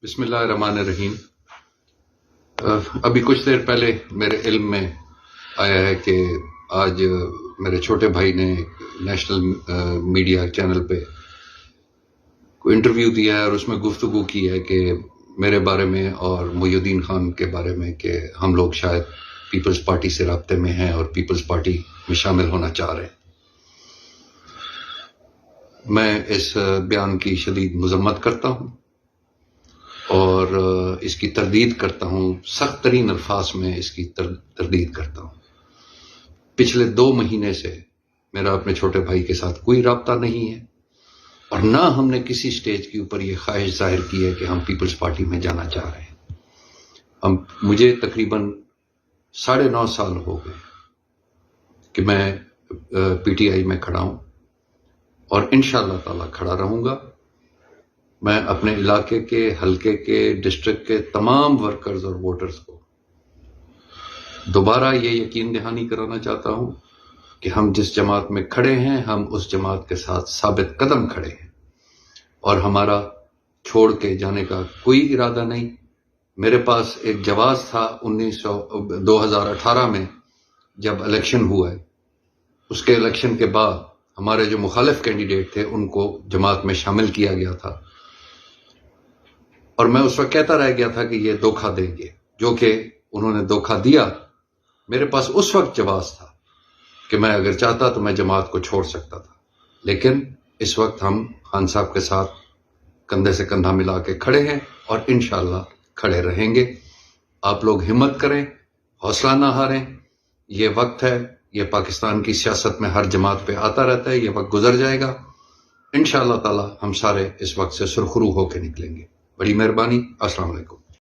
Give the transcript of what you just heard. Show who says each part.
Speaker 1: بسم اللہ الرحمن الرحیم۔ ابھی کچھ دیر پہلے میرے علم میں آیا ہے کہ آج میرے چھوٹے بھائی نے نیشنل میڈیا چینل پہ کوئی انٹرویو دیا ہے اور اس میں گفتگو کی ہے کہ میرے بارے میں اور محی الدین خان کے بارے میں کہ ہم لوگ شاید پیپلز پارٹی سے رابطے میں ہیں اور پیپلز پارٹی میں شامل ہونا چاہ رہے ہیں۔ میں اس بیان کی شدید مذمت کرتا ہوں اور اس کی تردید کرتا ہوں، سخت ترین الفاظ میں اس کی تردید کرتا ہوں۔ پچھلے 2 مہینے سے میرا اپنے چھوٹے بھائی کے ساتھ کوئی رابطہ نہیں ہے اور نہ ہم نے کسی سٹیج کے اوپر یہ خواہش ظاہر کی ہے کہ ہم پیپلز پارٹی میں جانا چاہ رہے ہیں۔ مجھے تقریباً 9.5 سال ہو گئے کہ میں پی ٹی آئی میں کھڑا ہوں اور انشاءاللہ تعالی کھڑا رہوں گا۔ میں اپنے علاقے کے، حلقے کے، ڈسٹرکٹ کے تمام ورکرز اور ووٹرز کو دوبارہ یہ یقین دہانی کرانا چاہتا ہوں کہ ہم جس جماعت میں کھڑے ہیں ہم اس جماعت کے ساتھ ثابت قدم کھڑے ہیں اور ہمارا چھوڑ کے جانے کا کوئی ارادہ نہیں۔ میرے پاس ایک جواز تھا 2018 میں جب الیکشن ہوا ہے، اس کے الیکشن کے بعد ہمارے جو مخالف کینڈیڈیٹ تھے ان کو جماعت میں شامل کیا گیا تھا اور میں اس وقت کہتا رہ گیا تھا کہ یہ دھوکہ دیں گے، جو کہ انہوں نے دھوکہ دیا۔ میرے پاس اس وقت جواز تھا کہ میں اگر چاہتا تو میں جماعت کو چھوڑ سکتا تھا، لیکن اس وقت ہم خان صاحب کے ساتھ کندھے سے کندھا ملا کے کھڑے ہیں اور انشاءاللہ کھڑے رہیں گے۔ آپ لوگ ہمت کریں، حوصلہ نہ ہاریں۔ یہ وقت ہے، یہ پاکستان کی سیاست میں ہر جماعت پہ آتا رہتا ہے، یہ وقت گزر جائے گا۔ انشاءاللہ تعالی ہم سارے اس وقت سے سرخرو ہو کے نکلیں گے۔ بڑی مہربانی، السلام علیکم۔